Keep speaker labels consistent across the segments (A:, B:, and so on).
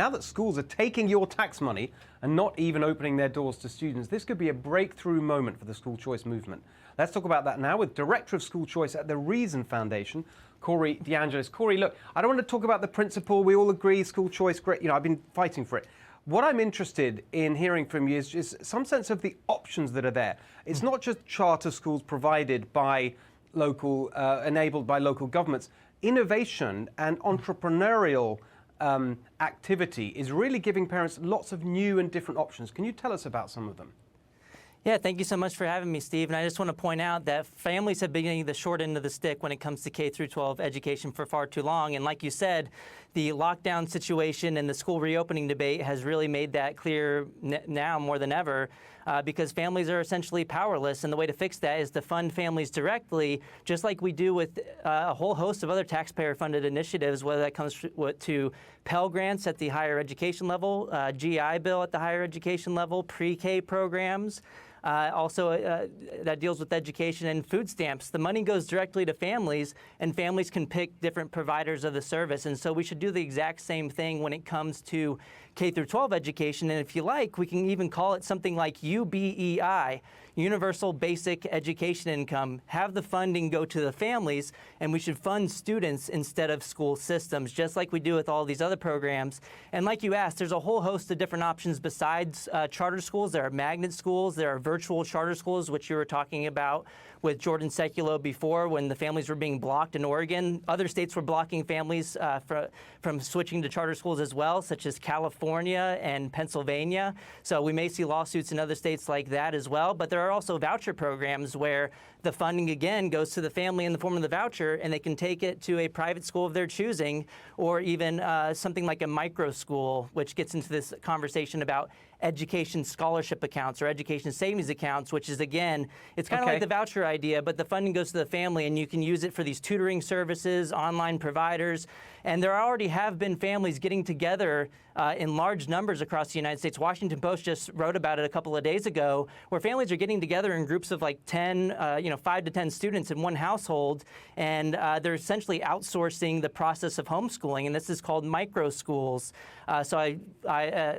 A: now that schools are taking your tax money and not even opening their doors to students, this could be a breakthrough moment for the school choice movement. Let's talk about that now with Director of School Choice at the Reason Foundation, Corey DeAngelis. Corey, look, I don't want to talk about the principle. We all agree school choice, great. I've been fighting for it. What I'm interested in hearing from you is just some sense of the options that are there. It's not just charter schools provided by local, enabled by local governments. Innovation and entrepreneurial activity is really giving parents lots of new and different options. Can you tell us about some of them?
B: Yeah, thank you so much for having me, Steve. And I just want to point out that families have been getting the short end of the stick when it comes to K-12 education for far too long. And like you said, the lockdown situation and the school reopening debate has really made that clear now more than ever, because families are essentially powerless. And the way to fix that is to fund families directly, just like we do with a whole host of other taxpayer-funded initiatives, whether that comes to Pell Grants at the higher education level, GI Bill at the higher education level, pre-K programs. Also, that deals with education and food stamps. The money goes directly to families, and families can pick different providers of the service. And so we should do the exact same thing when it comes to K-12 education. And if you like, we can even call it something like UBEI, Universal Basic Education Income. Have the funding go to the families, and we should fund students instead of school systems, just like we do with all these other programs. And like you asked, there's a whole host of different options besides charter schools. There are magnet schools, there are virtual charter schools, which you were talking about with Jordan Sekulow before, when the families were being blocked in Oregon. Other states were blocking families from switching to charter schools as well, such as California and Pennsylvania. So we may see lawsuits in other states like that as well. But there are also voucher programs where the funding, again, goes to the family in the form of the voucher, and they can take it to a private school of their choosing, or even something like a micro school, which gets into this conversation about education scholarship accounts or education savings accounts, which is, again, it's kind of like the voucher idea, but the funding goes to the family, and you can use it for these tutoring services, online providers. And there already have been families getting together in large numbers across the United States. Washington Post just wrote about it a couple of days ago, where families are getting together in groups of like 10, 5 to 10 students in one household, and they're essentially outsourcing the process of homeschooling, and this is called micro schools. So I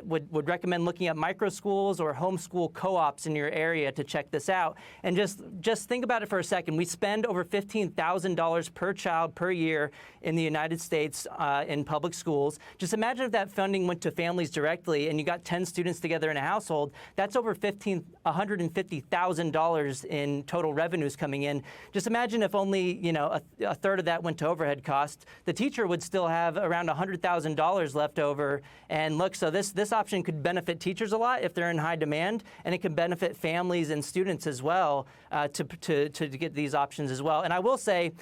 B: would recommend looking at micro schools or homeschool co-ops in your area to check this out. And just think about it for a second. We spend over $15,000 per child per year in the United States in public schools. Just imagine if that funding went to families directly, and you got 10 students together in a household. That's over $150,000 in total revenues coming in. Just imagine if only a third of that went to overhead costs. The teacher would still have around $100,000 left over. And look, so this option could benefit teachers a lot if they're in high demand, and it can benefit families and students as well to get these options as well. And I will say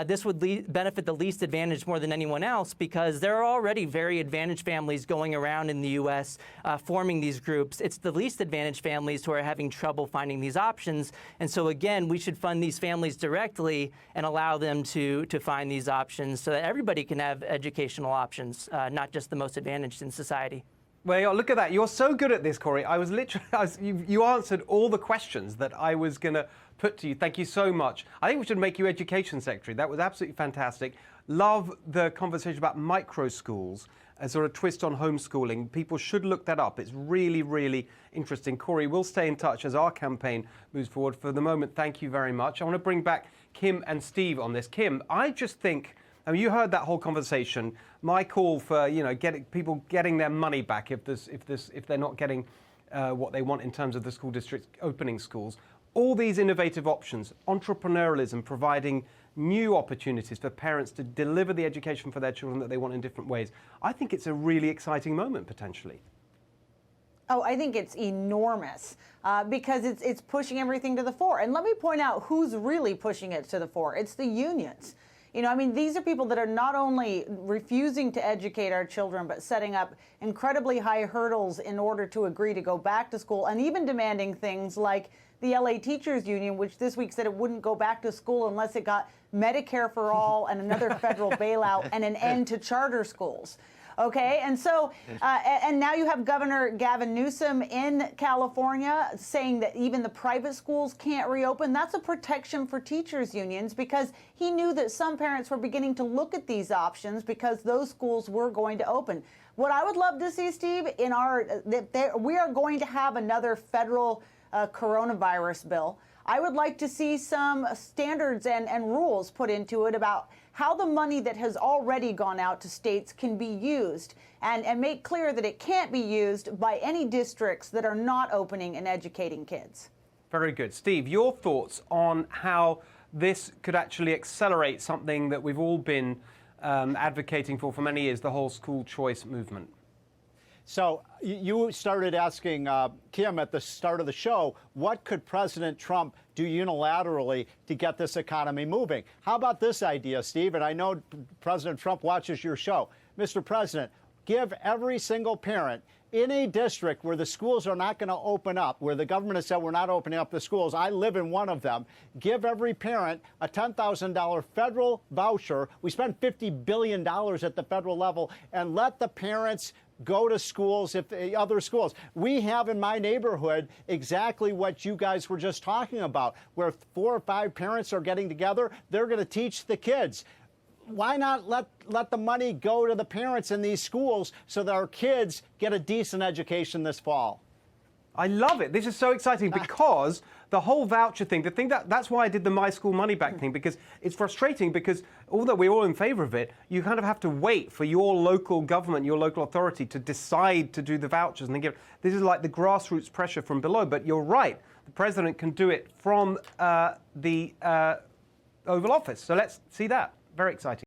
B: this would benefit the least advantaged more than anyone else, because there are already very advantaged families going around in the U.S. Forming these groups. It's the least advantaged families who are having trouble finding these options. And so again, we should fund these families directly and allow them to find these options so that everybody can have educational options, not just the most advantaged in society.
A: Well, look at that. You're so good at this, Corey. You answered all the questions that I was going to put to you. Thank you so much. I think we should make you Education Secretary. That was absolutely fantastic. Love the conversation about micro schools, a sort of twist on homeschooling. People should look that up. It's really, really interesting. Corey, we'll stay in touch as our campaign moves forward. For the moment, thank you very much. I want to bring back Kim and Steve on this. Kim, I just think, I mean, you heard that whole conversation. My call for people getting their money back if they're not getting what they want in terms of the school districts opening schools. All these innovative options, entrepreneurialism, providing new opportunities for parents to deliver the education for their children that they want in different ways. I think it's a really exciting moment potentially.
C: Oh, I think it's enormous because it's pushing everything to the fore. And let me point out who's really pushing it to the fore. It's the unions. I mean, these are people that are not only refusing to educate our children, but setting up incredibly high hurdles in order to agree to go back to school, and even demanding things like the LA Teachers Union, which this week said it wouldn't go back to school unless it got Medicare for all and another federal bailout and an end to charter schools. Okay, and so, and now you have Governor Gavin Newsom in California saying that even the private schools can't reopen. That's a protection for teachers' unions, because he knew that some parents were beginning to look at these options because those schools were going to open. What I would love to see, Steve, we are going to have another federal coronavirus bill. I would like to see some standards and rules put into it about how the money that has already gone out to states can be used, and make clear that it can't be used by any districts that are not opening and educating kids.
A: Very good. Steve, your thoughts on how this could actually accelerate something that we've all been advocating for many years, the whole school choice movement?
D: So you started asking Kim at the start of the show, what could President Trump do unilaterally to get this economy moving? How about this idea, Steve? And I know President Trump watches your show. Mr. President, give every single parent in a district where the schools are not going to open up, where the government has said we're not opening up the schools, I live in one of them, give every parent a $10,000 federal voucher. We spend $50 billion at the federal level, and let the parents go to schools, other schools. We have in my neighborhood exactly what you guys were just talking about, where 4 or 5 parents are getting together. They're going to teach the kids. Why not let the money go to the parents in these schools so that our kids get a decent education this fall?
A: I love it. This is so exciting because the whole voucher thing, that's why I did the My School Money Back thing, because it's frustrating because although we're all in favor of it, you kind of have to wait for your local government, your local authority to decide to do the vouchers. And this is like the grassroots pressure from below. But you're right. The president can do it from the Oval Office. So let's see that. Very exciting.